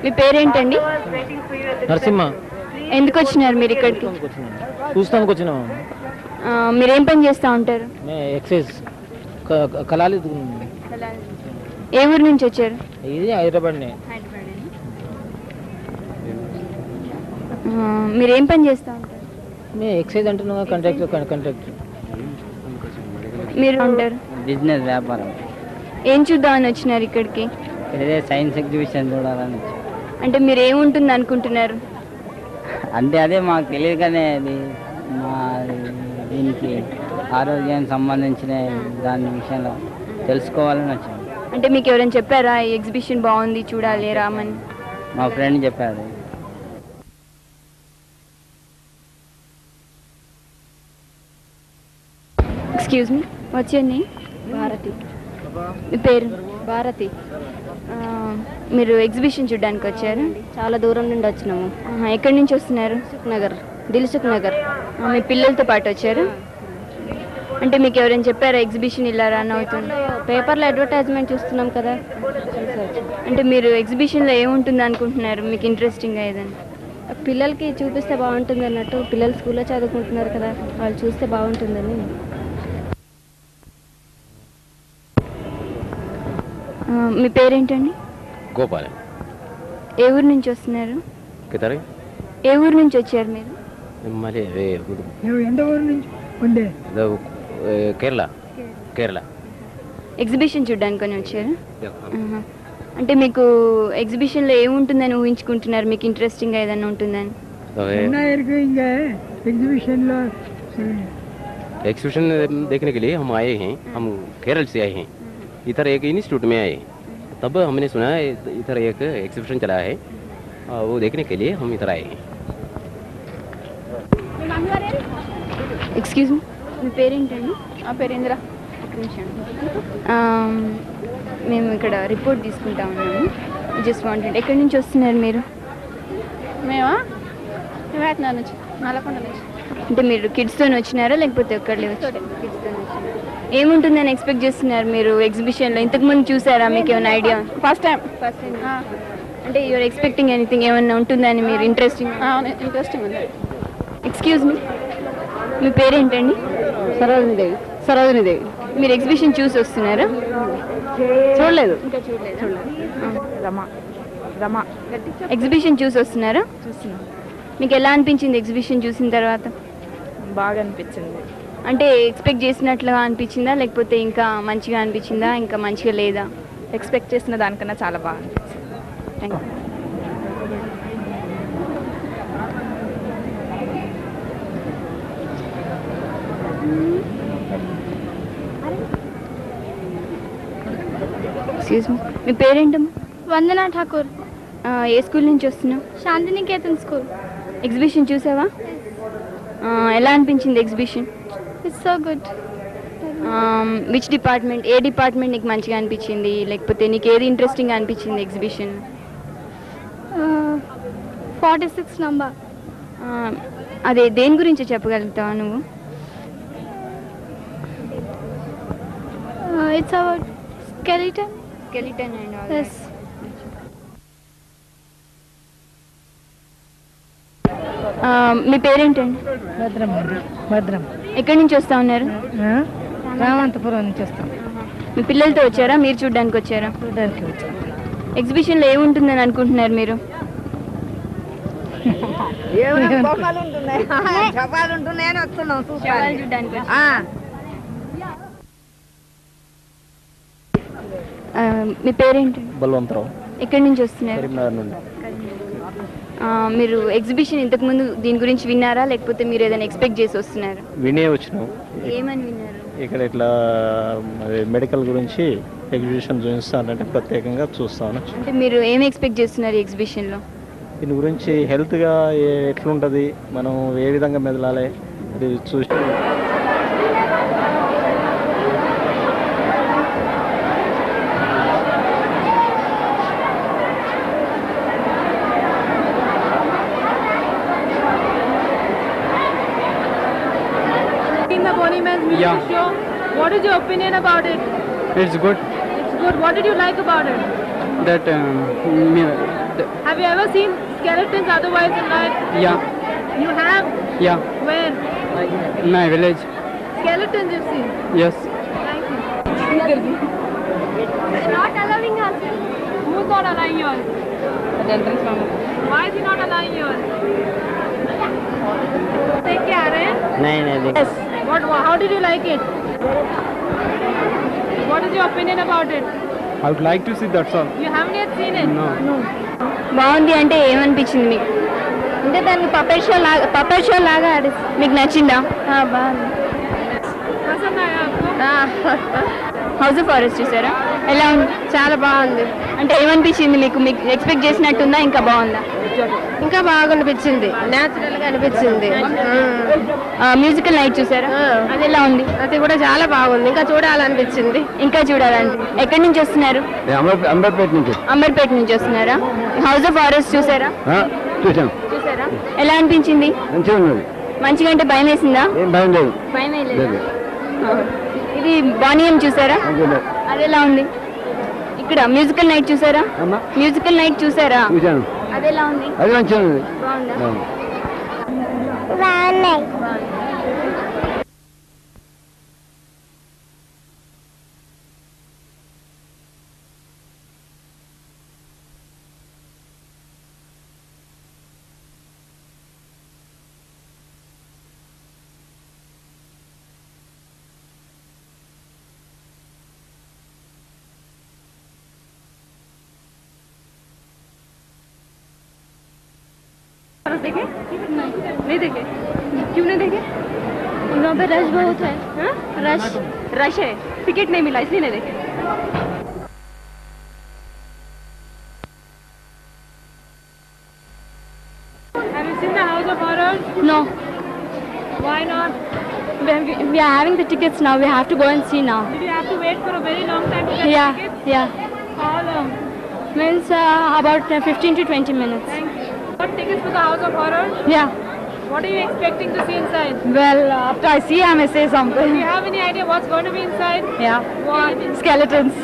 మీ పేరేంటండి? నరసింహ. ఎందుకు వచ్చినారు మీరు ఇక్కడికి? చూస్తానికి వచ్చినాం. మీరేం పని చేస్తూ ఉంటారు? ఎక్సైజ్ కలాలి. ఏ ఊరు నుంచి వచ్చారు? ఇది హైదరాబాద్. మీరేం పని చేస్తూ ఉంటారు? ఎక్సైజ్ అంటున్నా. కాంట్రాక్టర్. మీరు ఉంటారు బిజినెస్ వ్యాపారం. ఏం చూద్దామని వచ్చినారు ఇక్కడికి? ఇదే సైన్స్ ఎగ్జిబిషన్ చూడాలని. అంటే మీరు ఏముంటుంది అనుకుంటున్నారు? అంటే అదే మాకు తెలియదు కానీ అది మా దీనికి ఆరోగ్యానికి సంబంధించిన దాని విషయంలో తెలుసుకోవాలని వచ్చాను. అంటే మీకు ఎవరైనా చెప్పారా ఈ ఎగ్జిబిషన్ బాగుంది చూడాలి రామని? మా ఫ్రెండ్ చెప్పారు. ఎక్స్క్యూజ్ మీ, వచ్చేయండి. భారతి. మీ పేరు? భారతి. మీరు ఎగ్జిబిషన్ చూడడానికి వచ్చారు? చాలా దూరం నుండి వచ్చినాము. ఎక్కడి నుంచి వస్తున్నారు? నగర్, దిల్సుఖ్ నగర్. మీ పిల్లలతో పాటు వచ్చారు? అంటే మీకు ఎవరైనా చెప్పారా ఎగ్జిబిషన్ ఇలా రన్ అవుతుంది? పేపర్లో అడ్వర్టైజ్మెంట్ చూస్తున్నాం కదా. అంటే మీరు ఎగ్జిబిషన్లో ఏముంటుంది అనుకుంటున్నారు మీకు ఇంట్రెస్టింగ్గా ఏదైనా? పిల్లలకి చూపిస్తే బాగుంటుంది అన్నట్టు. పిల్లలు స్కూల్లో చదువుకుంటున్నారు కదా, వాళ్ళు చూస్తే బాగుంటుందని. మీ పేరేంటండి? గోపాల్. ఏ ఊరు నుంచి వస్తున్నారు? కితరే. ఏ ఊరు నుంచి వచ్చారు మీరు? మళ్ళీ ఎంత ఊరు నుంచి ఉండే? కేరళ. ఎగ్జిబిషన్ చూడడానికి వచ్చారు? అంటే మీకు ఎగ్జిబిషన్లో ఏముంటుందని ఊహించుకుంటున్నారు? మీకు ఇంట్రెస్టింగ్గా ఏదైనా ఉంటుందని? एग्जीबिशन देखने के लिए हम आए हैं. हम केरल से आए हैं. इधर एक इंस्टीट्यूट में आए. तब हमने सुना इधर एक एग्जीबिशन चला है, वो देखने के लिए हम इधर आए हैं. ఎక్స్క్యూజ్ మీ, మీ పేరేంటండి? ఆ పేరేంద్ర. మేము ఇక్కడ రిపోర్ట్ తీసుకుంటా ఉన్నాము. Just wanted. ఎక్కడి నుంచి వస్తున్నారు మీరు? మేమా వేతనాల నుంచి, నల్లకొండ నుంచి. అంటే మీరు కిడ్స్తో వచ్చినారా లేకపోతే ఒక్కడే వచ్చారు? కిడ్స్తో వచ్చినారు. ఏముంటుందని ఎక్స్పెక్ట్ చేస్తున్నారు మీరు ఎగ్జిబిషన్లో? ఇంతకుముందు చూసారా? మీకు ఏమైనా ఐడియా? First time. అంటే యూఆర్ ఎక్స్పెక్టింగ్ ఎనీథింగ్? ఏమన్నా ఉంటుందని మీరు ఇంట్రెస్టింగ్ ఉంది. ఎక్స్క్యూజ్ మీ, మీ పేరేంటండి? సరోజిని దేవి. మీరు ఎగ్జిబిషన్ చూసి వస్తున్నారా? చూడలేదు. ఇంకా చూడలేదు. రమా. ఎగ్జిబిషన్ చూసి వస్తున్నారా? చూస్తున్నాం. మీకు ఎలా అనిపించింది ఎగ్జిబిషన్ చూసిన తర్వాత? బాగా అనిపించింది. అంటే ఎక్స్పెక్ట్ చేసినట్లుగా అనిపించిందా లేకపోతే ఇంకా మంచిగా అనిపించిందా, ఇంకా మంచిగా లేదా? ఎక్స్పెక్ట్ చేసిన దానికన్నా చాలా బాగా అనిపించింది. Thank you. ఎక్స్క్యూజ్ మీ, మీ పేరేంటమ్మా? వందనా ఠాకూర్. ఏ స్కూల్ నుంచి వస్తున్నావు? శాంతినికేతన్ స్కూల్. ఎగ్జిబిషన్ చూసావా? ఎలా అనిపించింది exhibition? It's so good. Which department, A department నీకు మంచిగా అనిపించింది లేకపోతే నీకు ఏది ఇంట్రెస్టింగ్గా అనిపించింది ఎగ్జిబిషన్? 46 నంబర్. అదే దేని గురించి చెప్పగలుగుతావా నువ్వు? It's about skeleton. Skeleton and all. Yes. మీ పేరేంటండి? భద్రం. ఎక్కడి నుంచి వస్తా ఉన్నారు? రామంతపురం నుంచి వస్తాం. మీ పిల్లలతో వచ్చారా, మీరు చూడడానికి వచ్చారా? చూడడానికి వచ్చాం. ఎగ్జిబిషన్లో ఏముంటుందని అనుకుంటున్నారు మీరు? మీ పేరేంటి? బలవంతరావు. ఎక్కడి నుంచి వస్తున్నారు? కరీంనగర్ నుండి. మీరు ఎగ్జిబిషన్ ఇంతకుముందు దీని గురించి విన్నారా లేకపోతే మీరు ఏదైనా ఎక్స్పెక్ట్ చేసి వస్తున్నారు? వినే వచ్చినాం. ఏమని విన్నారు? ఇక్కడ ఇట్లా మెడికల్ గురించి ఎగ్జిబిషన్ చూపిస్తానంటే ప్రత్యేకంగా చూస్తాను. అంటే మీరు ఏమి ఎక్స్పెక్ట్ చేస్తున్నారు ఎగ్జిబిషన్లో? దీని గురించి హెల్త్గా ఎట్లుంటుంది, మనం ఏ విధంగా మెదలాలి అది చూసి. What is your opinion about it? It's good. good. What did you like about it? That Have you ever seen skeletons otherwise in life? yeah, You have? yeah, Where? in my village. Skeletons you've seen? Yes. Thank you. Not allowing us. Who's not allowing yours? Why is he not allowing yours? देख के आ रहे हैं? नहीं नहीं देख How did you like it? What is your opinion about it? I would like to see that song. You haven't yet seen it? No. బాగుంది అంటే ఏమనిపించింది మీకు? అంటే దానికి పపెట్ షో లాగా మీకు నచ్చిందా? బాగుంది. पसंद आया आपको? హౌస్ ఆఫ్ ఫారెస్ట్ చూసారా? ఎలా ఉంది? చాలా బాగుంది. అంటే ఏమనిపించింది మీకు? మీకు ఎక్స్పెక్ట్ చేసినట్టుందా ఇంకా బాగుందా? ఇంకా బాగా అనిపించింది, న్యాచురల్ గా అనిపించింది. మ్యూజికల్ నైట్ చూసారా? అది ఎలా ఉంది? అది కూడా చాలా బాగుంది, ఇంకా చూడాలనిపించింది. ఇంకా చూడాలంటే ఎక్కడి నుంచి వస్తున్నారు? అంబర్పేట నుంచి అంబర్పేట నుంచి వస్తున్నారా? హౌస్ ఆఫ్ ఫారెస్ట్ చూసారా? చూసాం. చూసారా? ఎలా అనిపించింది? మంచిగా ఉన్నది. మంచిగా అంటే భయం వేసిందా? ఏం భయం లేదు. భయం వేయలేదా? ఇది బానియం చూసారా? అది ఎలా ఉంది? ఇక్కడ మ్యూజికల్ నైట్ చూసారా? మ్యూజికల్ నైట్ చూసారా? చూసాను. అది ఎలా ఉంది? అది మంచిగా ఉన్నది. బాగుందా? देखे? नहीं देखे? क्यों नहीं देखे? वहाँ पे रश बहुत है. रश है, टिकट नहीं मिला इसलिए नहीं देखे. Have you seen the House of Horrors? No. Why not? We are having the tickets now. We have to go and see now. Did you have to wait for a very long time to get Yeah, tickets? yeah. How long? Means about 15 to 20 minutes. Thank you. Got tickets for the House of Horrors? Yeah. What are you expecting to see inside? Well, after I see, I may say Do something. you have any idea what's going to be inside? Yeah. What? Skeletons.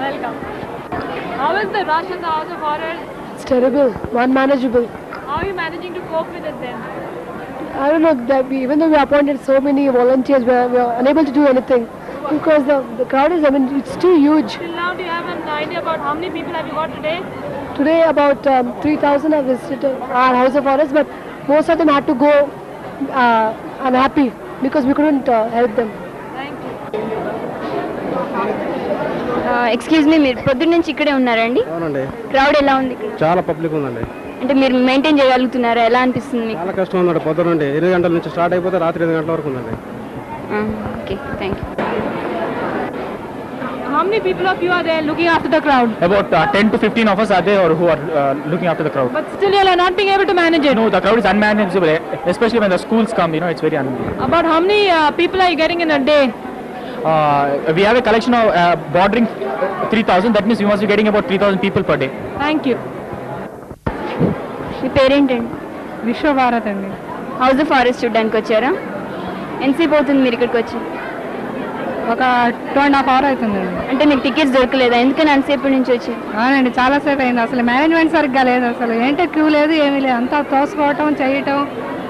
Welcome. How is the rush in the House of Horrors? It's terrible, unmanageable. How are you managing to cope with it then? I don't know, that even though we appointed so many volunteers, we are unable to do anything because the crowd is, I mean, it's too huge. Till now, do you have an idea about how many people have you got today? Today about 3,000 have visited our House of Horrors, but most of them had to go unhappy because we couldn't help them. Thank you. Excuse me, మీరు పొద్దున్న నుంచి ఇక్కడే ఉన్నారండి? అవునండి. Crowd ఎలా ఉంది ఇక్కడ? చాలా పబ్లిక్ ఉందండి. అంటే మీరు మెయింటైన్ చేయగలుగుతున్నారా? ఎలా అనిపిస్తుంది మీకు? చాలా కష్టం ఉందండి. పొద్దున నుండి 8 గంటల నుంచి స్టార్ట్ అయిపోతే రాత్రి 8 గంటల వరకు ఉందండి. Okay, thank you. How many people of you are there looking after the crowd? About 10 to 15 of us are there who are looking after the crowd. But still you are not being able to manage it. No, the crowd is unmanageable, especially when the schools come, it's very unmanageable. About how many people are you getting in a day? We have a collection of bordering 3,000, that means we must be getting about 3,000 people per day. Thank you. మీ పేరేంటండి? విశ్వభారత్ అండి. House of forest చూడడానికి వచ్చారా? ఎంతసేపు అవుతుంది మీరు ఇక్కడికి వచ్చి? ఒక 2.5 hours అవుతుందండి. అంటే మీకు టికెట్స్ దొరకలేదా? ఎందుకని అంతసేపు నుంచి వచ్చి? అవునండి, చాలాసేపు అయింది. అసలు మేనేజ్మెంట్ సరిగ్గా లేదు. అసలు ఏంటో క్యూ లేదు, ఏమీ లేదు. అంతా తోసుకోవటం చేయటం.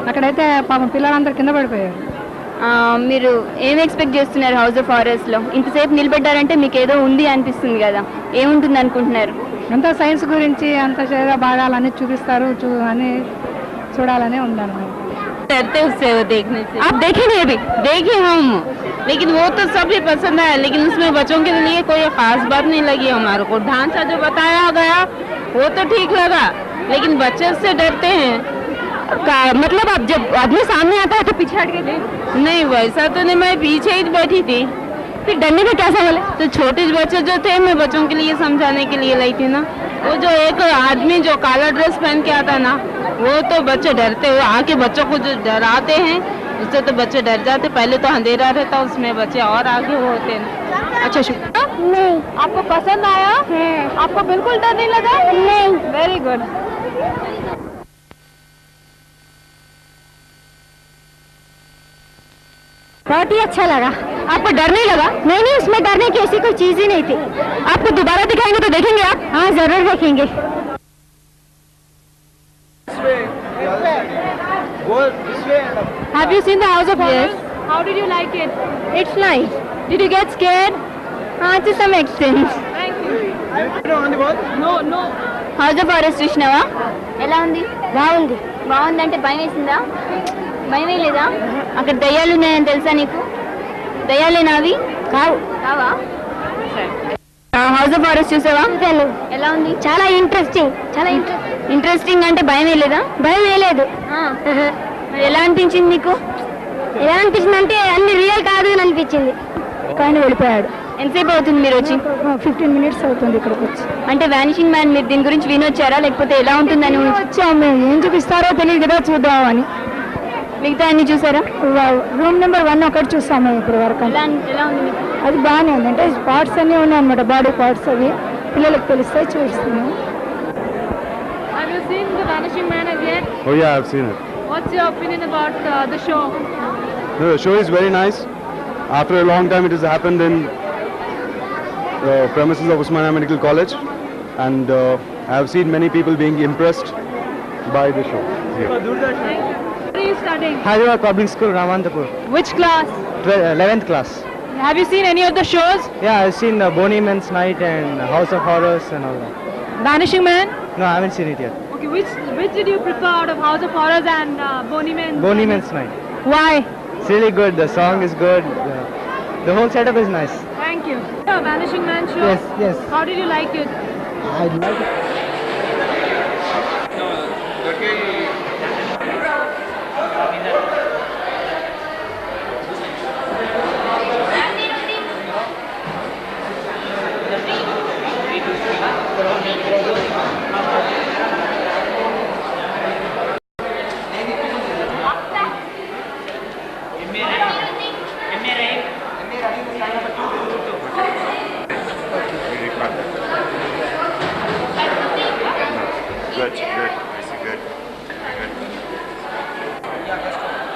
అక్కడైతే పాపం పిల్లలందరూ కింద పడిపోయారు. మీరు ఏం ఎక్స్పెక్ట్ చేస్తున్నారు హౌస్ ఆఫ్ ఫారెస్ట్ లో? ఇంతసేపు నిలబడ్డారంటే మీకు ఏదో ఉంది అనిపిస్తుంది కదా, ఏముంటుంది అనుకుంటున్నారు? అంతా సైన్స్ గురించి అంత భాగాలన్నీ చూపిస్తారు, అని చూడాలనే ఉందన్నమాట. डरते उससे वो देखने से। आप देखे नहीं? अभी देखे हम, लेकिन वो तो सभी पसंद आया, लेकिन उसमें बच्चों के लिए कोई खास बात नहीं लगी हमारे को। ढांचा जो बताया गया वो तो ठीक लगा, लेकिन बच्चे उससे डरते हैं। मतलब अब जब आदमी सामने आता है तो पीछे हट के नहीं, वैसा तो नहीं, मैं पीछे ही बैठी थी। फिर डरने में क्या सवाल है? तो छोटे बच्चे जो थे, मैं बच्चों के लिए समझाने के लिए लाई थी ना। वो जो एक आदमी जो काला ड्रेस पहन के आता ना, वो तो बच्चे डरते हुए आके बच्चों को जो डराते हैं, उससे तो बच्चे डर जाते। पहले तो अंधेरा रहता, उसमें बच्चे और आगे होते हैं। अच्छा शुक्रिया। नहीं. आपको पसंद आया? आपको बिल्कुल डर नहीं लगा? नहीं. Very good. बहुत ही अच्छा लगा। आपको डर नहीं लगा? नहीं नहीं, उसमें डरने की ऐसी कोई चीज ही नहीं थी। आपको दोबारा दिखाएंगे तो देखेंगे आप? हाँ जरूर देखेंगे। Have you seen the House of Horrors? Yes. How did you like it? It's nice. Did you get scared? To some extent. Thank you. No. House of horrors చూసినావా? ఎలా ఉంది? బాగుంది. బాగుందంటే భయం వేసిందా? భయం వేయలేదా? అక్కడ దయ్యాలు ఉన్నాయని తెలుసా నీకు? దయ్యాలేనా అవి? కావా? హౌస్ ఆఫ్ హారర్స్ చూసావా? ఎలా ఉంది? చాలా ఇంట్రెస్టింగ్. ఇంట్రెస్టింగ్ అంటే భయం వేయలేదా? భయం వేయలేదు. మరి ఎలా అనిపించింది నీకు? ఎలా అనిపించింది అంటే అన్ని రియల్ కాదు అని అనిపించింది. కానీ వెళ్ళిపోయాడు. ఎంతసేపు అవుతుంది మీరు వచ్చి? 15 minutes అవుతుంది ఇక్కడికి వచ్చి. అంటే వానిషింగ్ మ్యాన్ మీరు దీని గురించి వినొచ్చారా లేకపోతే ఎలా ఉంటుందని వచ్చాము, ఏం చూపిస్తారో తెలియదు కదా, చూద్దామని. మిగతా అన్ని చూసారా? రూమ్ నెంబర్ 1 ఒకటి చూస్తాము ఇప్పుడు వరకు. ఎలా ఉంది మీకు? అది బాగానే ఉంది. అంటే పార్ట్స్ అన్నీ ఉన్నాయి అన్నమాట, బాడీ పార్ట్స్ అవి పిల్లలకు తెలిస్తే చూస్తున్నాం. Have you seen The Vanishing Man as yet? Oh yeah, I've seen it. What's your opinion about the show? No, the show is very nice. After a long time, it has happened in the premises of Usmania Medical College, and I have seen many people being impressed by the show. Yeah. What are you studying? Hyderabad Public School, Ramantapur. Which class? 11th class. Have you seen any of the shows? Yeah, I've seen Boney Man's Night and House of Horrors and all that. Vanishing Man? No, I haven't seen it yet. Okay, which did you prefer out of House of Horrors and Boney Man? Boney Man's Night. Why? It's really good. The song is good. The whole setup is nice. Thank you. The Vanishing Man show? Yes. How did you like it? I like it. Good. I see good.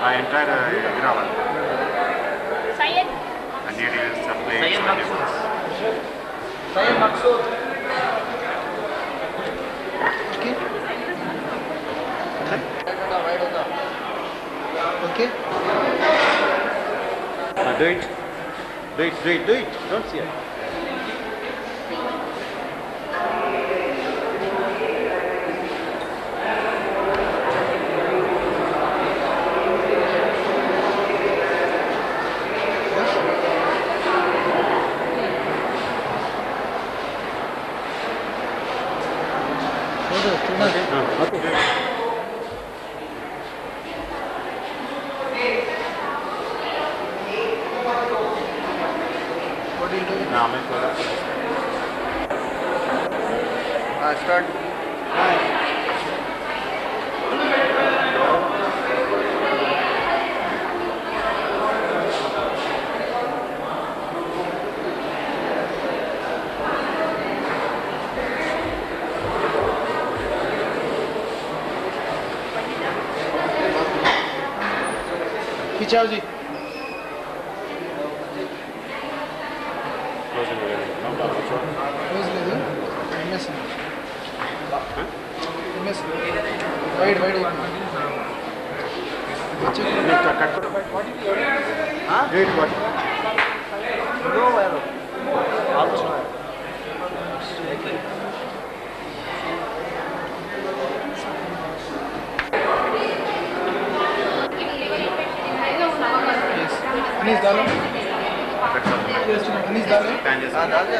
I entered Hyderabad. And it is a place of difference. Okay. Do it. Don't see it. Start. खिंचाओ जी. अनीस डालो. अनीस डालो. डाल दे.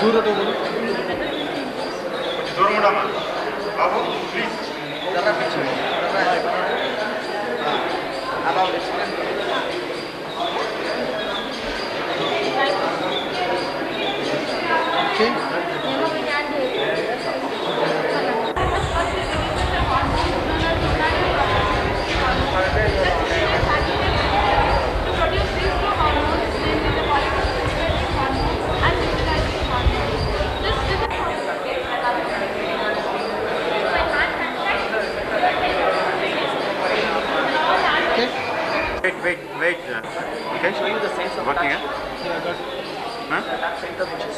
दूर हटो बोलो दूर मुड़ा मत बाबू please जरा पीछे Wait. Okay. Show you the sense of working, Yeah, got it. Huh? The touch center which is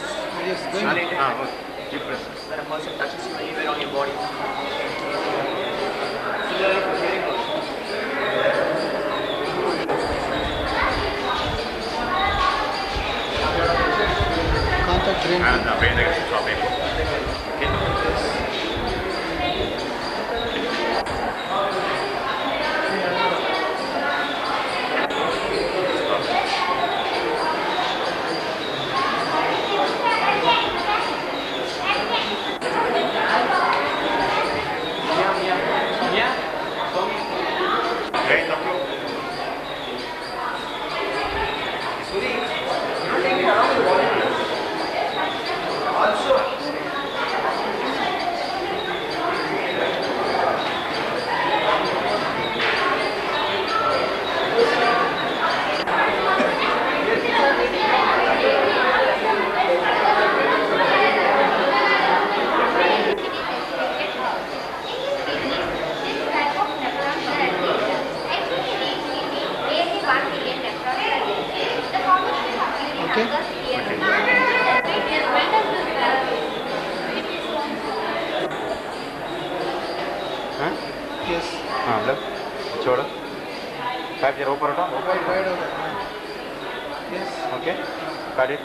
Deep breath. when a person touches you anywhere on your body. Similarly for hearing also. Contact brain. And the brain is dropping. Okay. Yes. Look. छोड़ो 5 0 ऊपर उठाओ Yes. Okay, got it.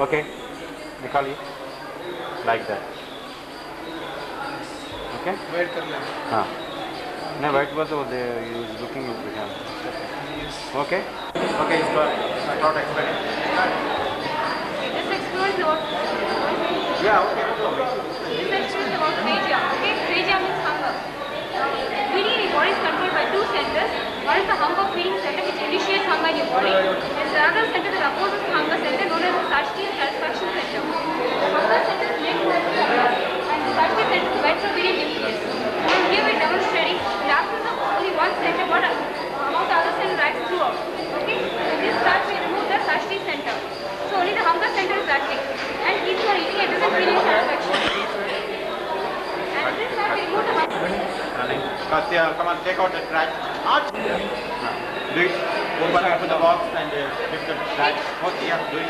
Okay, निकालिए like that. Okay. Wait कर लें. हाँ नहीं white बोल तो दे is looking into the camera. Okay. Okay, start explaining. Just explore the word. Yeah, okay. Just explore the word phagia. Okay, phagia means hunger. Feeding in your body is controlled by two centers. One is the hunger feeding center which initiates hunger in your body. And the other center that opposes the hunger center known as the satiety and satisfaction center. The hunger center is linked to the hunger and the satiety center is ventral medial nucleus. And here we are demonstrating the absence of only one center but among the other center acts throughout. Okay? In this chart we remove the satiety center. So only the hunger center is acting and keeps on eating and doesn't feel any satisfaction. And this chart we remove the hunger. Katya, come on, take out the trash. Do it. Open the box and lift the trash. Okay, yeah, do it.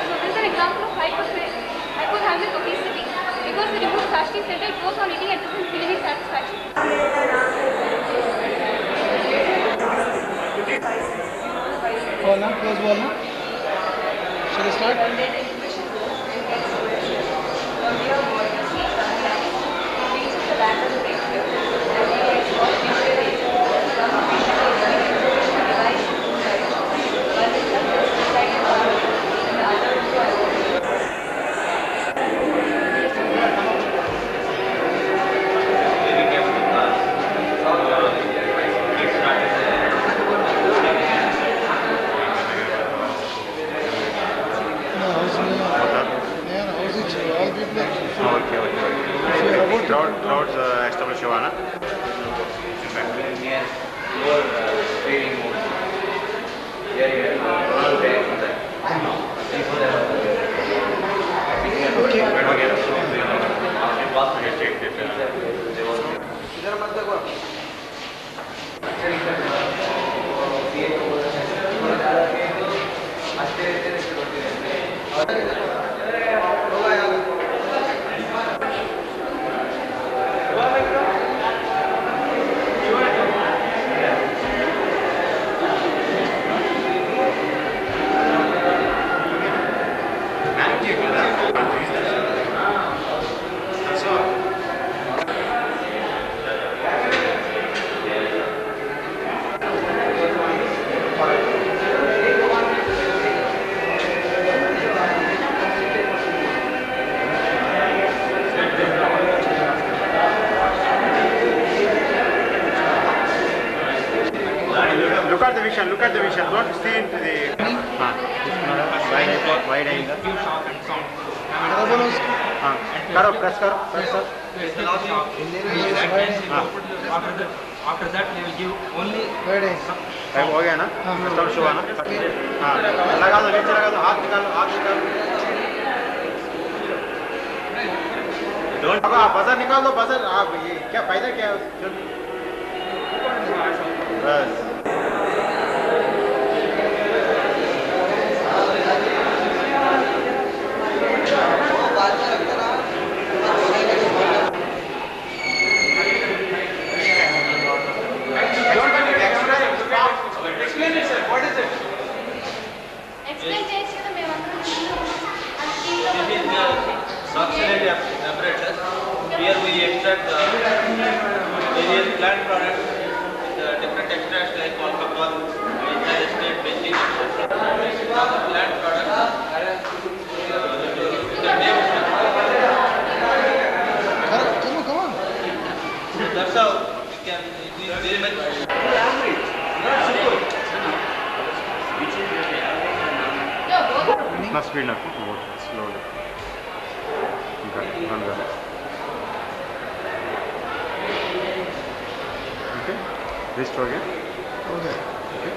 So this is an example of hypothalamic obesity. Because we remove satiety center, it goes on eating and doesn't feel any satisfaction. Ball na, close ball na. Shall I start? Clouds establish Joanna. Look at the vision. Look at the vision. Don't see into the. Wide angle. करो press करो. After that, they will give only. Time हो गया ना? Stop show है ना? हाँ लगा दो नीचे लगा दो हाथ निकालो डोंट अब बजर निकाल दो बजर आप ये क्या फायदा क्या है बस Oxygenate apparatus. Here we extract various plant products, different extracts like alcohol, ethyl acetate, benzene, etc. Plant products. Come on. That's how we can. It is very much. Not speed enough. Slowly. Okay. Wrist हो गया? हो गया. Okay.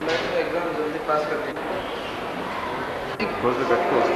मैं तो exam जल्दी पास कर दूँ. Close the bed close.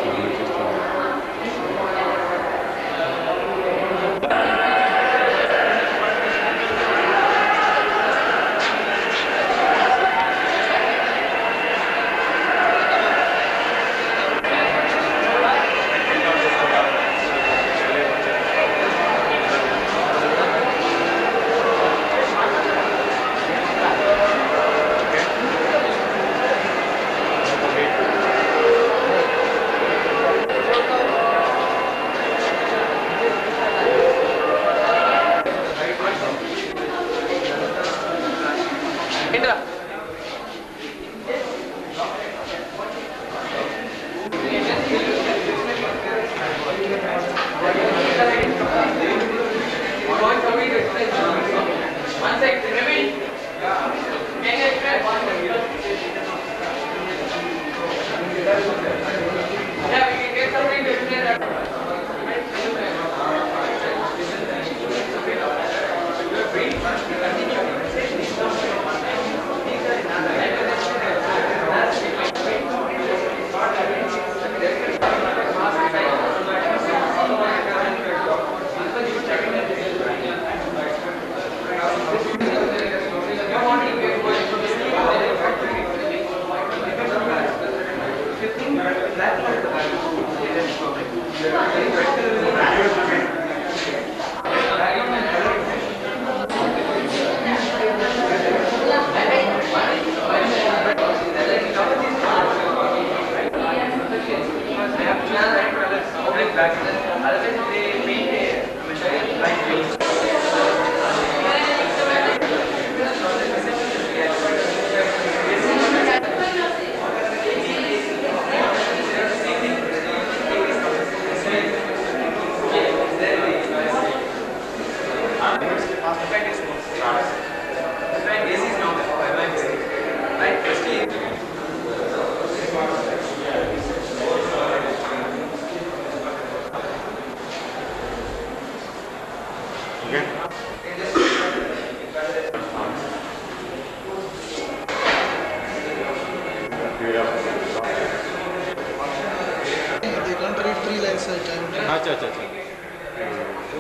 अच्छा अच्छा अच्छा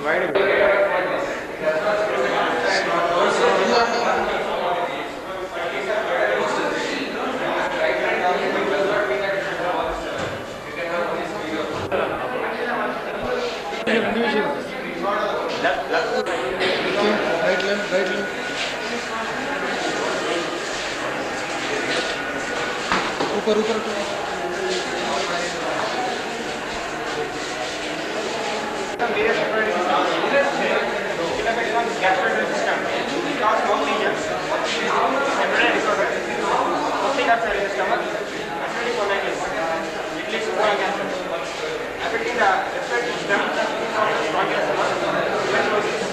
वाइड Right limb. ऊपर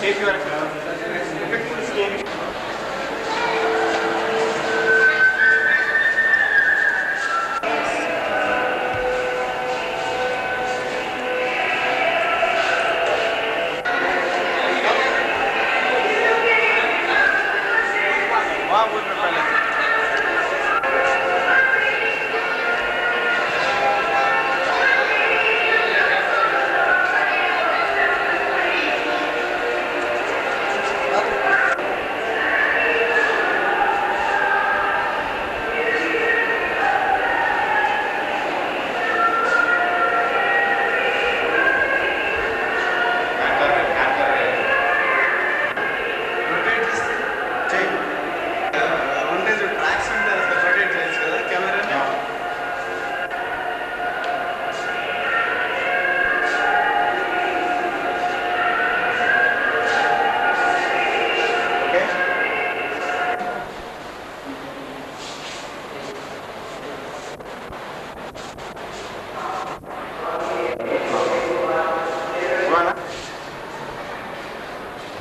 Take your वहाँ बोल रहे पहले से।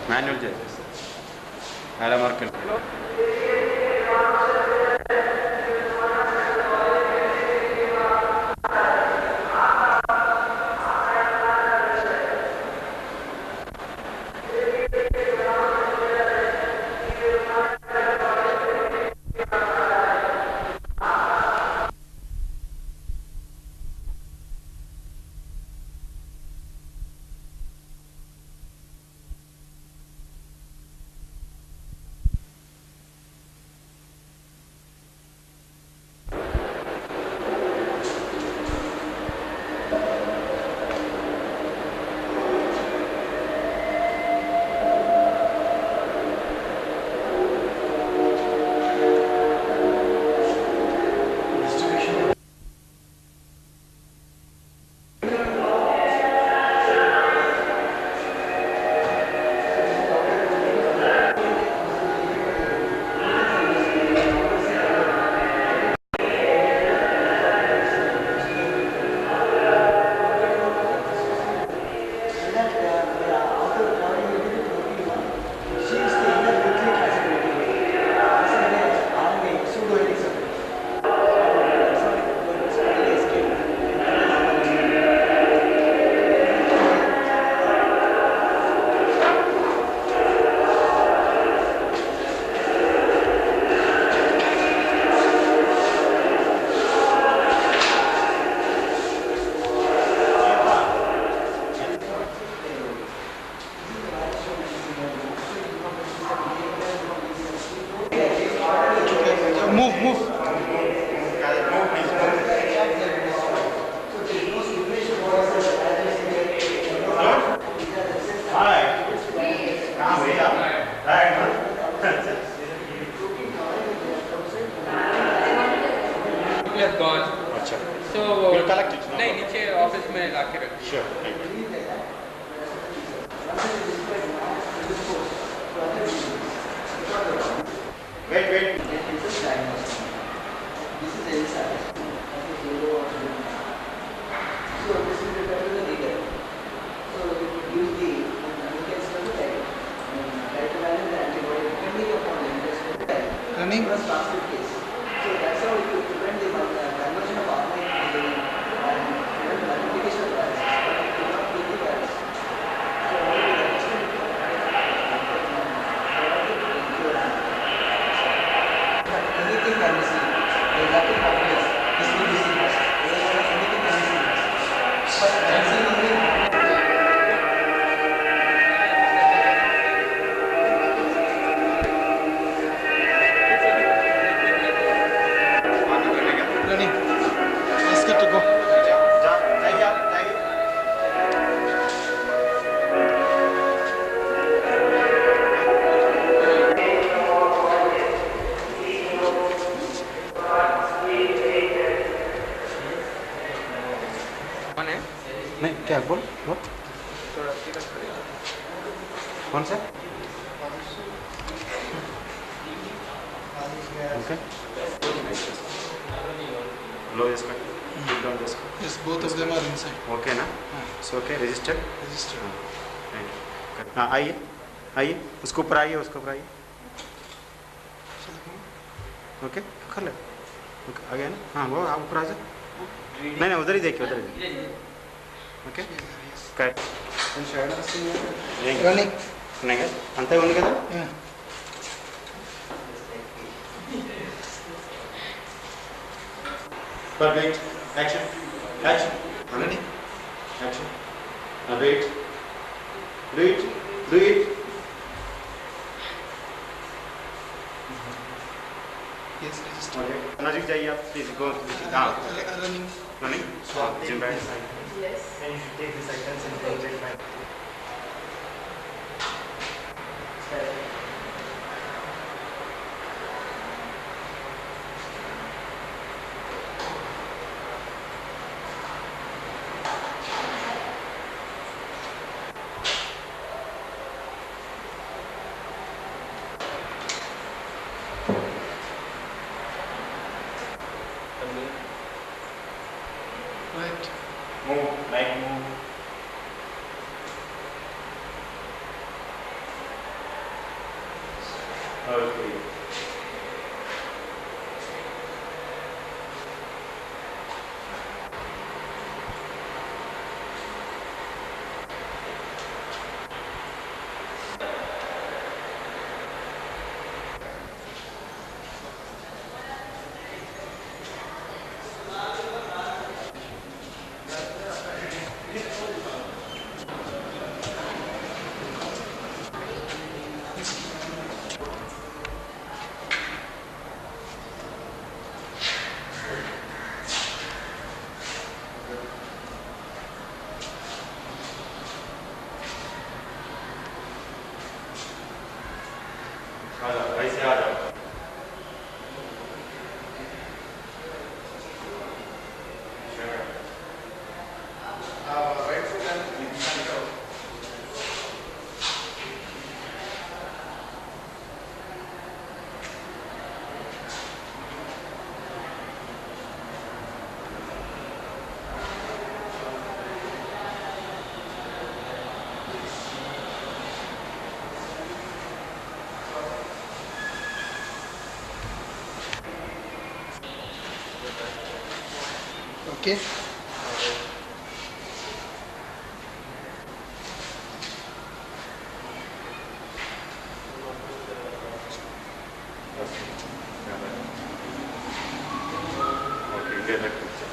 మాన్యువల్ చేసేసి అలా మార్కెట్ नहीं नीचे ऑफिस में लाके रखिए। Sure. Wait. This is Elsa. So this is referred to the leader. So you use the balance the antibody depending upon the interest of the type. Running. Plus transcript case. So that's how you prevent the conversion of RNA and prevent the multiplication of viruses. But it will not kill the virus. So all the extent anything can be seen. There is nothing obvious. This will be seen first. Otherwise anything can be seen first. But vaccine only. Running. Let's get to go. नहीं क्या बोल कौन सा okay लो इसका down इसका Yes, both of them are inside. Okay ना so okay registered Registered. हाँ आइए उसके ऊपर आइए ओके कर ले ओके आ गया ना हाँ वो आप ऊपर आ जाओ नहीं उधर ही देखिए ఓకే కరెక్ట్ Running. అంతే ఉంది కదా Perfect. Action. Action. Ready? Action. Now wait. Do it. Do it. Yes, register. Okay. नजीक जाइए आप. Please go. हाँ. Running. Running. Zoom back. Yes. And you should take the sentence and bring it back. Right. Move. Like move. Okay. आ जाओ. ऐसे आ जाओ. Right foot and stand out. Okay. Okay. Get that picture.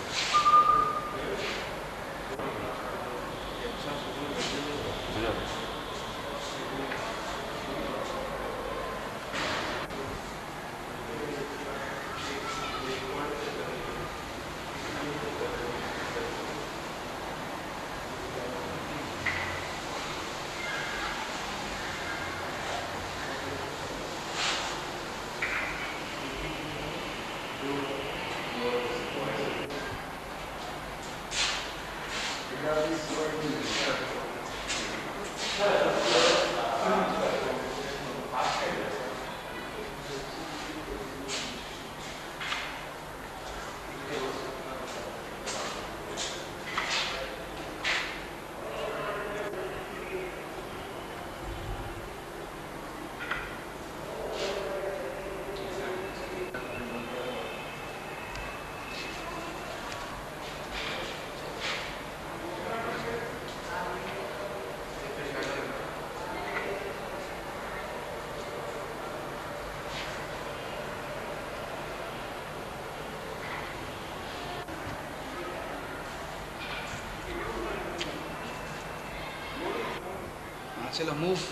Chalo, move.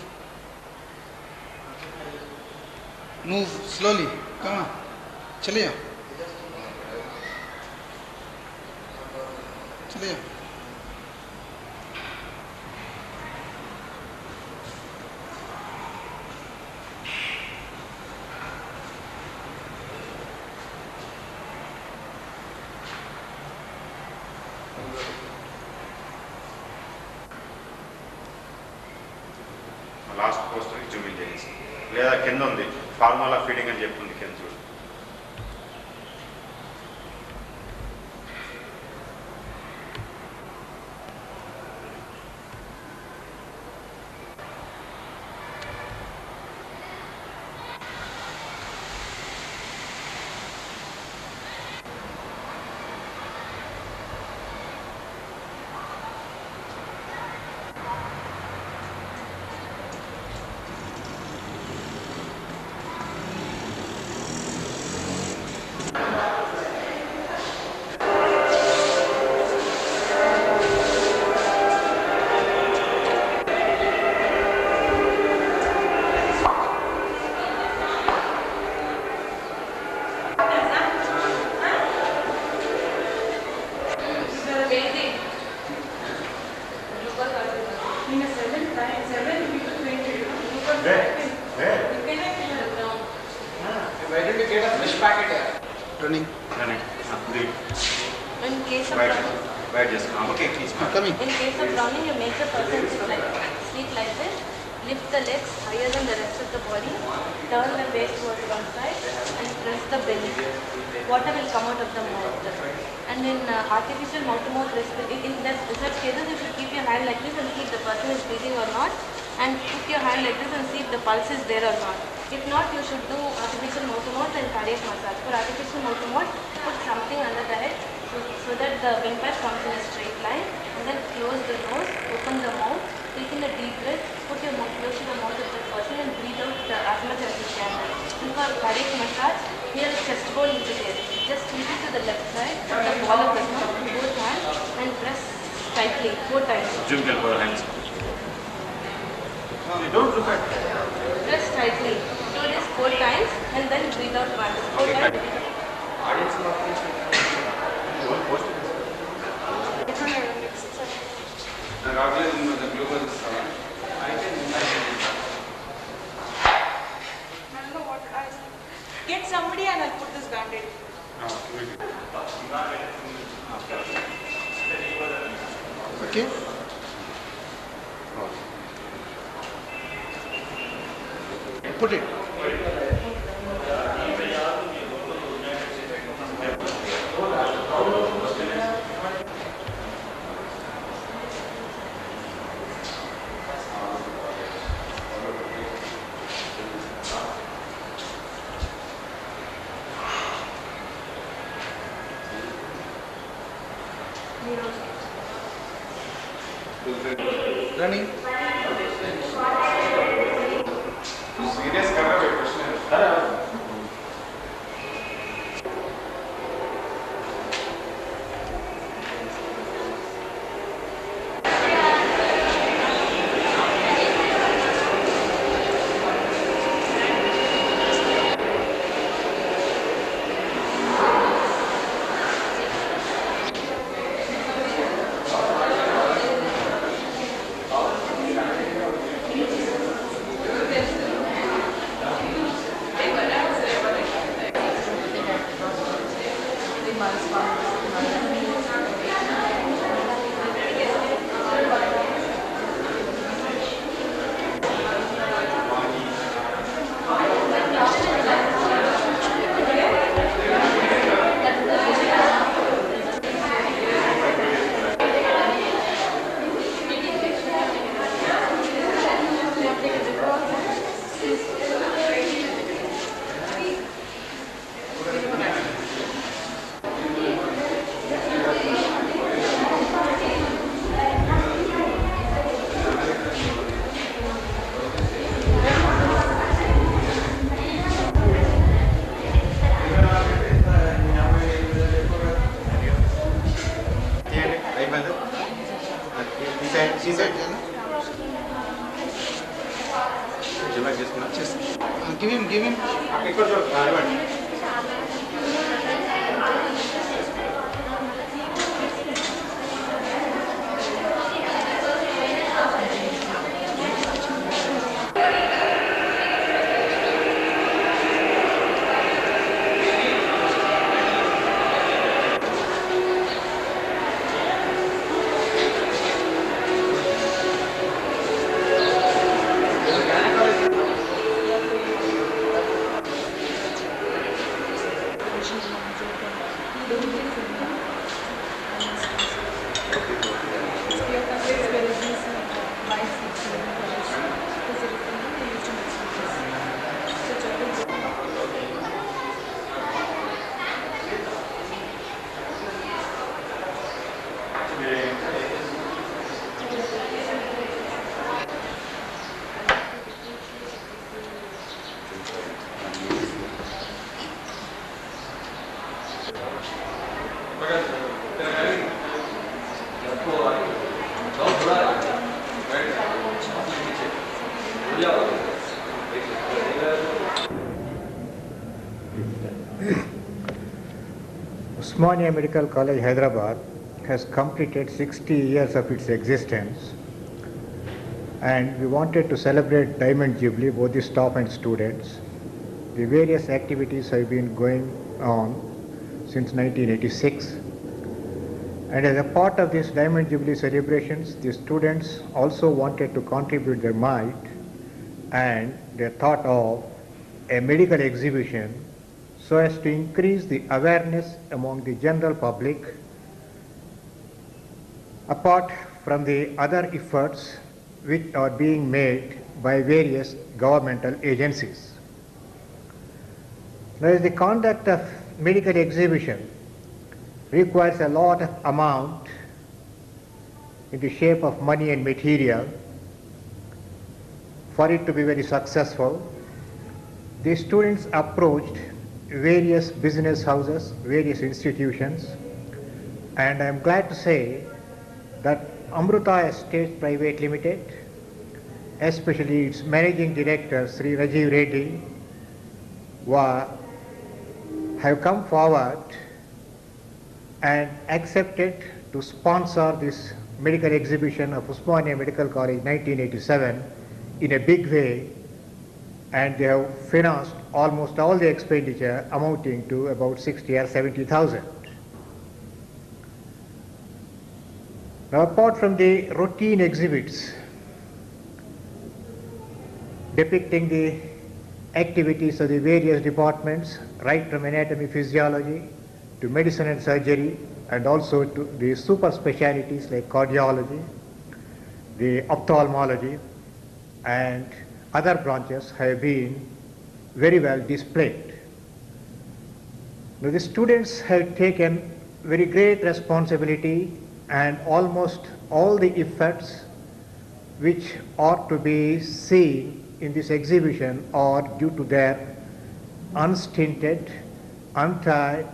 Move slowly. Come on. चले जाओ. चले जाओ. Last poster Zoom in చేసి లేదా కింద ఉంది ఫార్ములా ఫీడింగ్ అని చెప్తుంది కింద చూడు. get a fresh packet. Running. Great. In case of Wait, just okay, please. Coming. In case of drowning, you make the person sleep like this. Lift the legs higher than the rest of the body. Turn the waist towards one side and press the belly. Water will come out of the mouth. And in artificial mouth-to-mouth respiration, in such cases, you should keep your hand like this and see if the person is breathing or not. And put your hand like this and see if the pulse is there or not. If not, you should do artificial mouth-to-mouth and cardiac massage. For artificial mouth-to-mouth, put something under the head so that the windpipe comes in a straight line. And then close the nose, open the mouth, take in a deep breath, put your mouth close to the mouth of the person and breathe out as much as you can. And for cardiac massage, here the chest bone is there. Just flip it to the left side, put the ball of the mouth in both hands and press tightly 4 times. Jim can put hands. Don't look at. Press tightly. Do this 4 times and then breathe out once. 4 times. Get somebody and I'll put this band-aid. Okay. Put it. Running. Serious कर रहा है प्रश्न. She said, give him. Osmania Medical College, Hyderabad has completed 60 years of its existence, and we wanted to celebrate Diamond Jubilee, both the staff and students, the various activities have been going on since 1986. And as a part of these Diamond Jubilee celebrations, the students also wanted to contribute their might, and they thought of a medical exhibition so as to increase the awareness among the general public, apart from the other efforts which are being made by various governmental agencies. Now, the conduct of medical exhibition requires a lot of amount in the shape of money and material. For it to be very successful, the students approached various business houses, various institutions, and I am glad to say that Amruta Estates Private Limited, especially its managing director Sri Rajiv Reddy, have come forward and accepted to sponsor this medical exhibition of Osmania Medical College 1987 in a big way, and they have financed almost all the expenditure amounting to about 60 or 70,000. Now, apart from the routine exhibits depicting the activities of the various departments, right from anatomy, physiology to medicine and surgery, and also to the super specialities like cardiology, the ophthalmology, and other branches have been very well displayed. Now, the students have taken very great responsibility, and almost all the efforts which are to be seen in this exhibition are due to their unstinted, untired,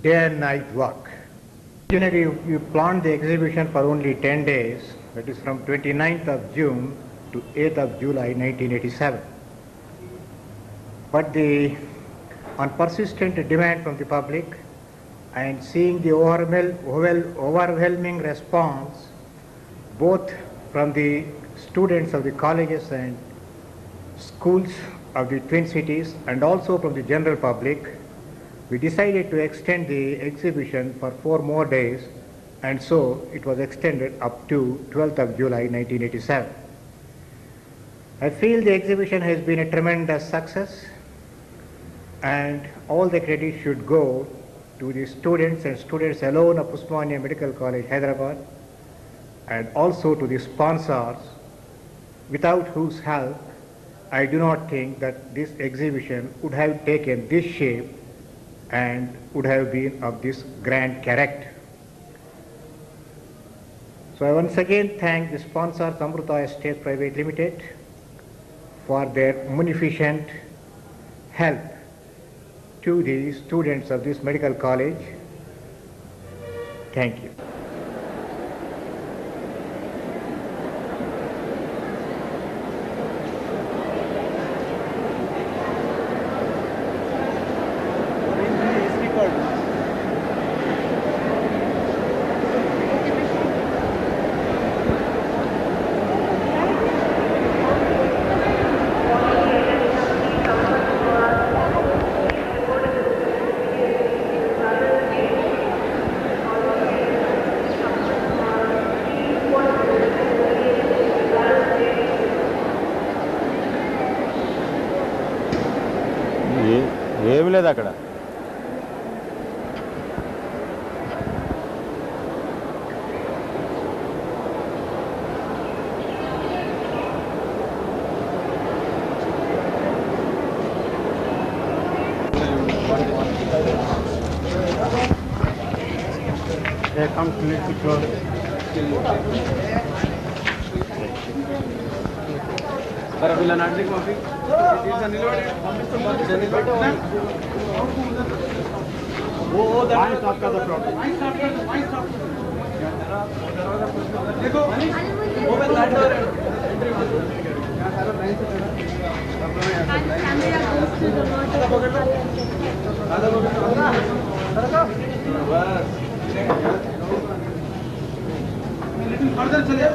day and night work. Originally, you planned the exhibition for only 10 days, that is from 29th of June to 8th of July 1987. But on persistent demand from the public and seeing the overwhelming response both from the students of the colleges and schools of the Twin Cities and also from the general public, we decided to extend the exhibition for 4 more days, and so it was extended up to 12th of July 1987. I feel the exhibition has been a tremendous success, and all the credit should go to the students and students alone of Osmania Medical College, Hyderabad, and also to the sponsors, without whose help I do not think that this exhibition would have taken this shape and would have been of this grand character. So I once again thank the sponsors, Amruta Estates Private Limited, for their munificent help to the students of this medical college. Thank you. ఏమి లేదు అక్కడ. Come to let it go. Para Villanardi coffee. वो wine shop का तो problem देखो वो पे light हो रहा है फर्दर चले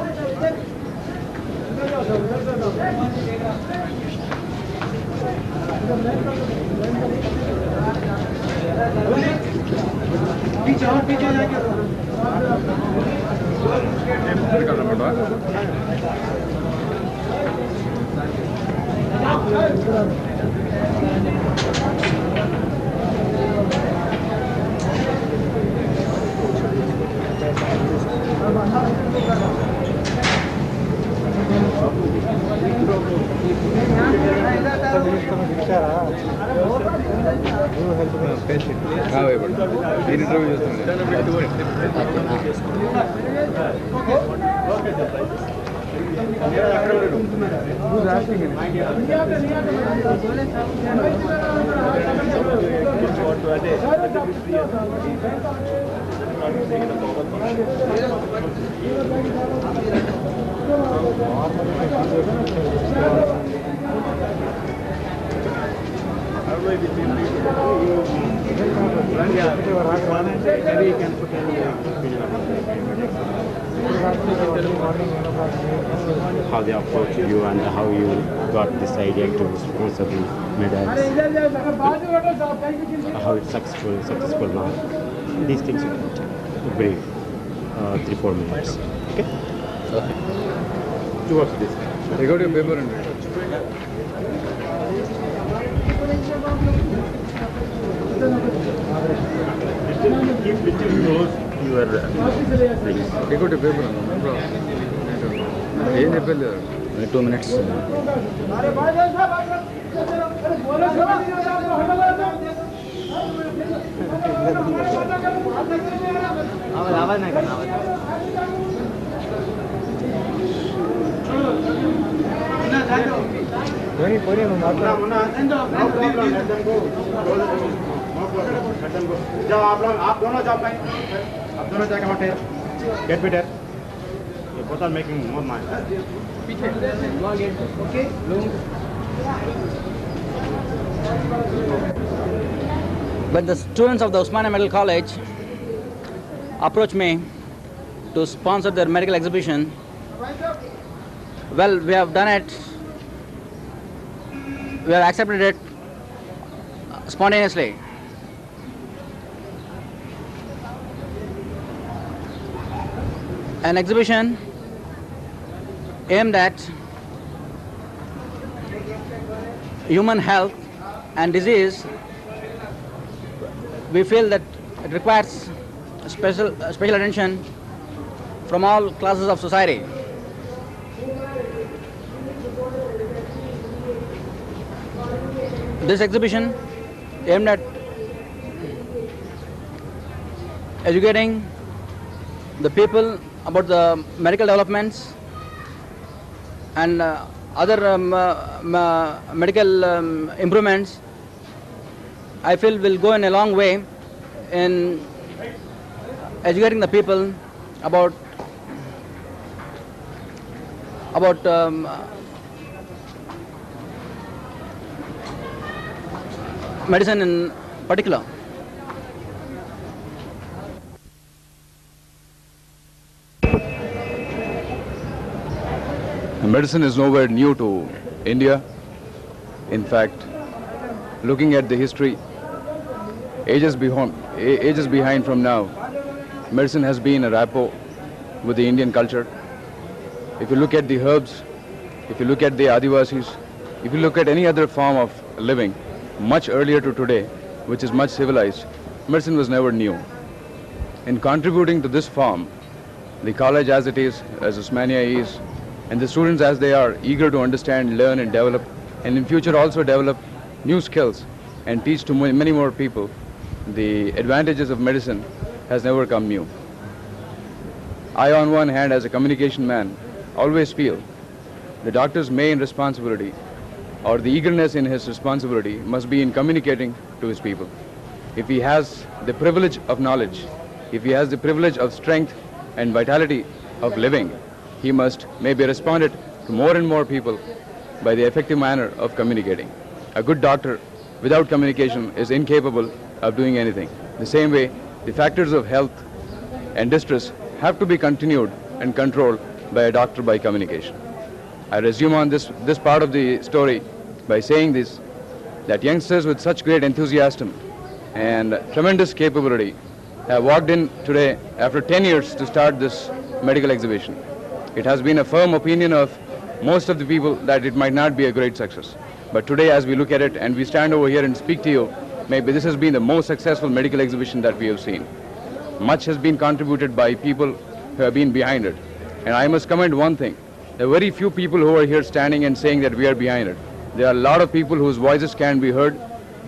How they approach you and how you got this idea to sponsor the medals, how it's successful now. These things you can tell. Brief, 3-4 minutes. Okay? Okay. Towards this. Take out your paper and read. Keep little close to your please. Take out your paper and no problem. 2 minutes. आवाज नहीं करना आवाज जाओ आप दोनों जाओ कहीं आप दोनों जाके वहाँ ठहर गेट पे ठहर ये both are making more noise okay When the students of the Osmania Medical College approached me to sponsor their medical exhibition, well, we have done it, we have accepted it spontaneously. An exhibition aimed at human health and disease. We feel that it requires special attention from all classes of society. This exhibition aimed at educating the people about the medical developments and other medical improvements, I feel will go in a long way in educating the people about medicine in particular. Medicine is nowhere new to India. In fact, looking at the history, ages behind from now, medicine has been a rapport with the Indian culture. If you look at the herbs, if you look at the Adivasis, if you look at any other form of living, much earlier to today, which is much civilized, medicine was never new. In contributing to this form, the college as it is, as Osmania is, and the students as they are eager to understand, learn and develop, and in future also develop new skills and teach to many more people, the advantages of medicine has never come new. I, on one hand, as a communication man, always feel the doctor's main responsibility or the eagerness in his responsibility must be in communicating to his people. If he has the privilege of knowledge, if he has the privilege of strength and vitality of living, he must maybe respond to more and more people by the effective manner of communicating. A good doctor without communication is incapable of doing anything. The same way, the factors of health and distress have to be continued and controlled by a doctor by communication. I resume on this part of the story by saying this, that youngsters with such great enthusiasm and tremendous capability have walked in today after 10 years to start this medical exhibition. It has been a firm opinion of most of the people that it might not be a great success. But today, as we look at it and we stand over here and speak to you, maybe this has been the most successful medical exhibition that we have seen. Much has been contributed by people who have been behind it. And I must comment one thing. There are very few people who are here standing and saying that we are behind it. There are a lot of people whose voices can be heard,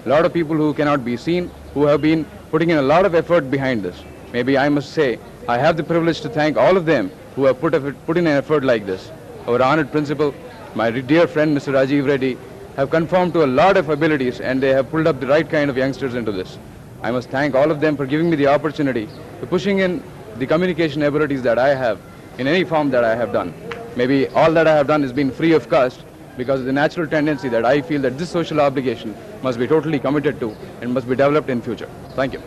a lot of people who cannot be seen, who have been putting in a lot of effort behind this. Maybe I must say, I have the privilege to thank all of them who have put in an effort like this. Our honored principal, my dear friend Mr. Rajiv Reddy, have conformed to a lot of abilities and they have pulled up the right kind of youngsters into this. I must thank all of them for giving me the opportunity to pushing in the communication abilities that I have in any form that I have done. Maybe all that I have done has been free of cost because of the natural tendency that I feel that this social obligation must be totally committed to and must be developed in future. Thank you.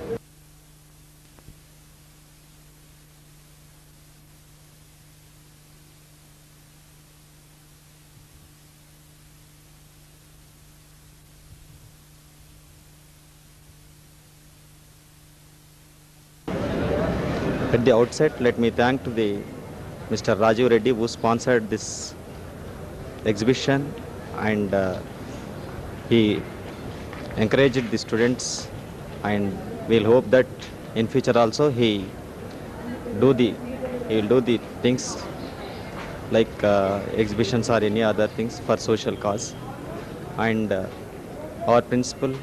At the outset, let me thank to the Mr. Rajiv Reddy who sponsored this exhibition, and he encouraged the students, and we'll hope that in future also he will do the things like exhibitions or any other things for social cause. And our principal,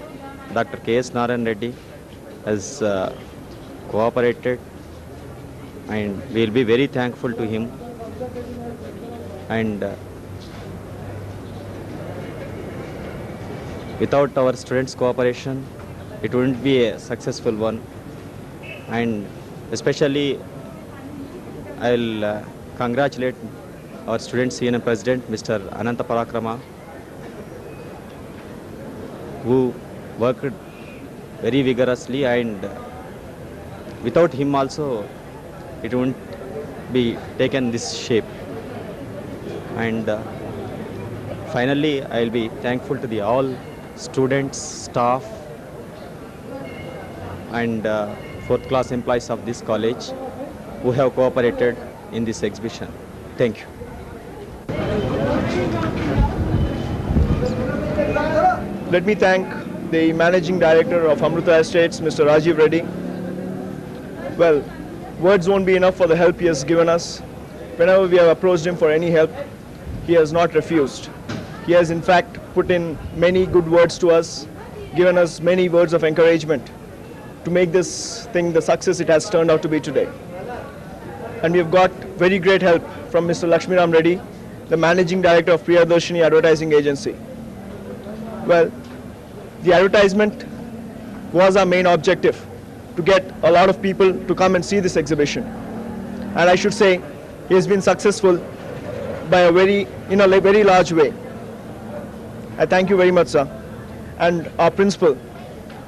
Dr. K.S. Narayan Reddy, has cooperated, and we'll be very thankful to him. And without our students' cooperation, it wouldn't be a successful one. And especially, I'll congratulate our student senior president, Mr. Ananta Parakrama, who worked very vigorously, and without him also, it wouldn't be taken this shape. And finally, I'll be thankful to the all students, staff, and fourth class employees of this college who have cooperated in this exhibition. Thank you. Let me thank the Managing Director of Amruta Estates, Mr. Rajiv Reddy. Well, words won't be enough for the help he has given us. Whenever we have approached him for any help, he has not refused. He has in fact put in many good words to us, given us many words of encouragement to make this thing the success it has turned out to be today. And we have got very great help from Mr. Lakshmiram Reddy, the Managing Director of Priyadarshini Advertising Agency. Well, the advertisement was our main objective, to get a lot of people to come and see this exhibition. And I should say, he has been successful by in a very large way. I thank you very much, sir. And our principal,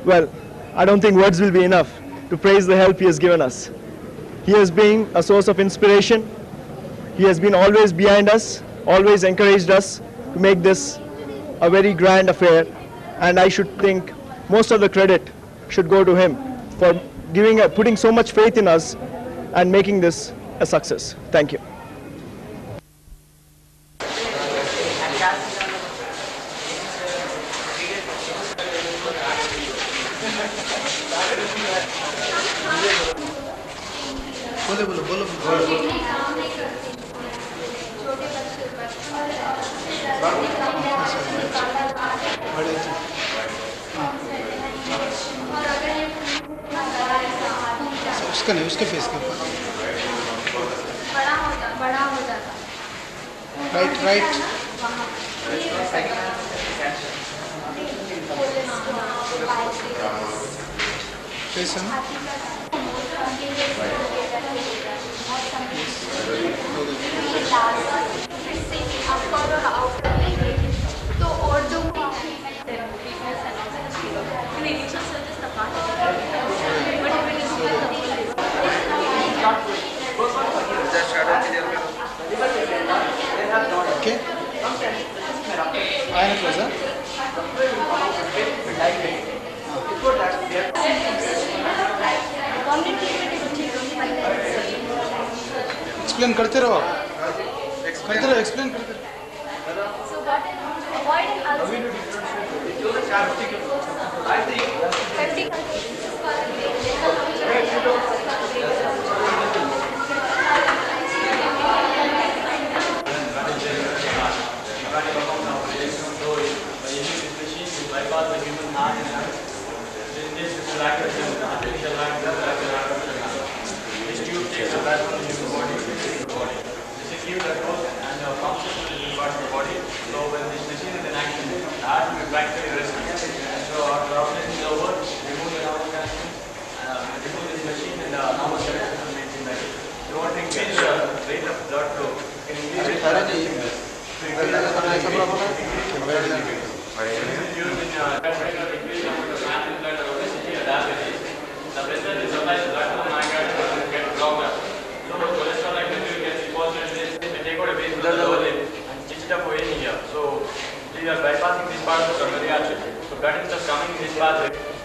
well, I don't think words will be enough to praise the help he has given us. He has been a source of inspiration. He has been always behind us, always encouraged us to make this a very grand affair. And I should think most of the credit should go to him for putting so much faith in us and making this a success. Thank you. उसका नहीं, उसके face के ऊपर बड़ा हो जाता right face है तो और जो Okay. I am closer. Explain करते रहो एक्सप्लेन करते रहो So what avoid an ulcer. Peptic bypass the human heart and lungs. In this artificial heart, this tube takes the blood from the human body to the body. This is tube that goes and functions in different parts of the body. So when this machine is in action, the heart will be practically resting. And so after operation is over, remove the normal connection, remove this machine and the normal connection will maintain that. You want to increase the rate of blood flow, you can increase it by adjusting this. So you can used in increase the amount of fat in blood or obesity or diabetes. The pressure is supplies blood to the myocardium to get blocked up. So cholesterol like this you can deposit this and take out a base of the lower limb and stitch it up over in here. So you are bypassing this part of the coronary artery. So blood is coming in this pathway.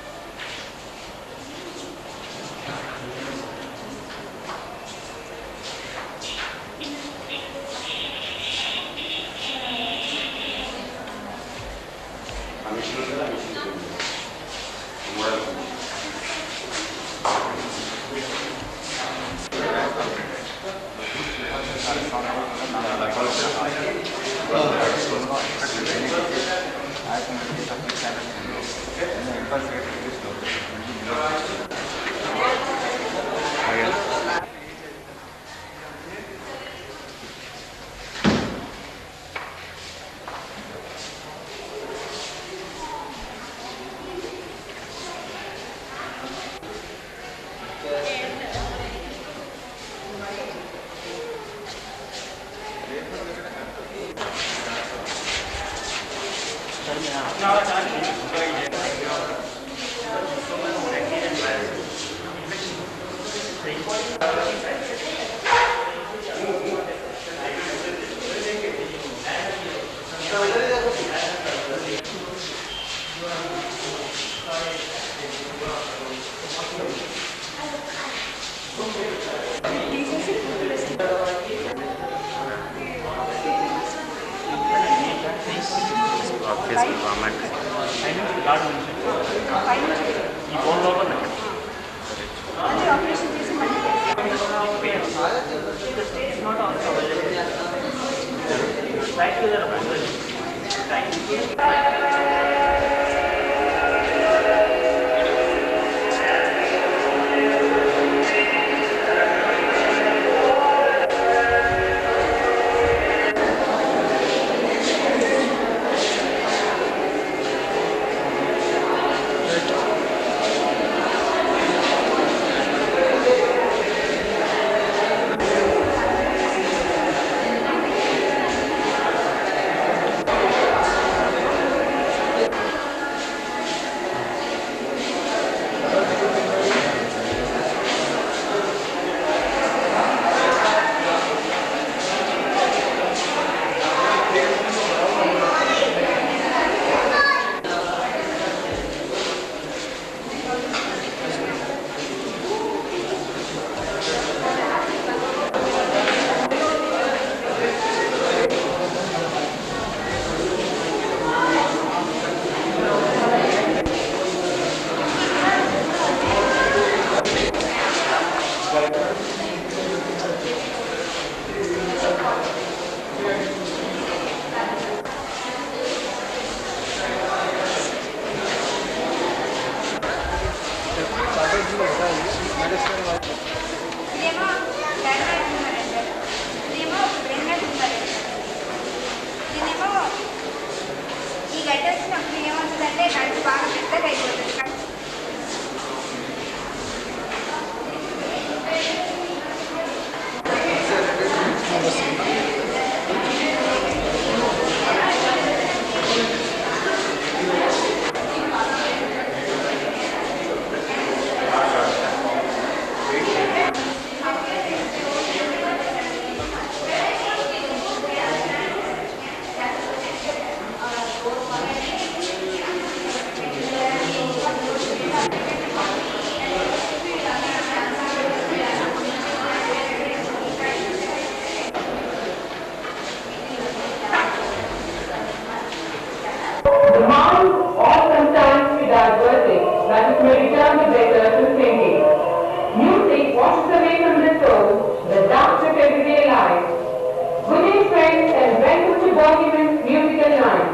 documents musical life.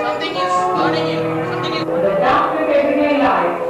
Something is burning you. Something is. The task of everyday life.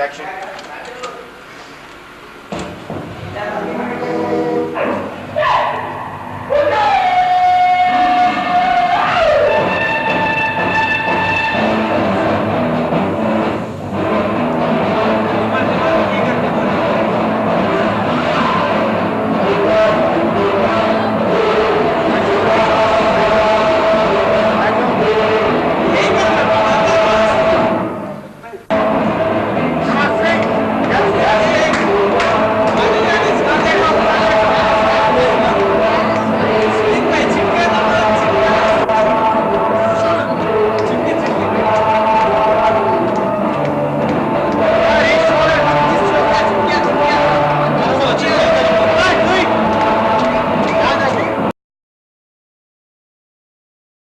action.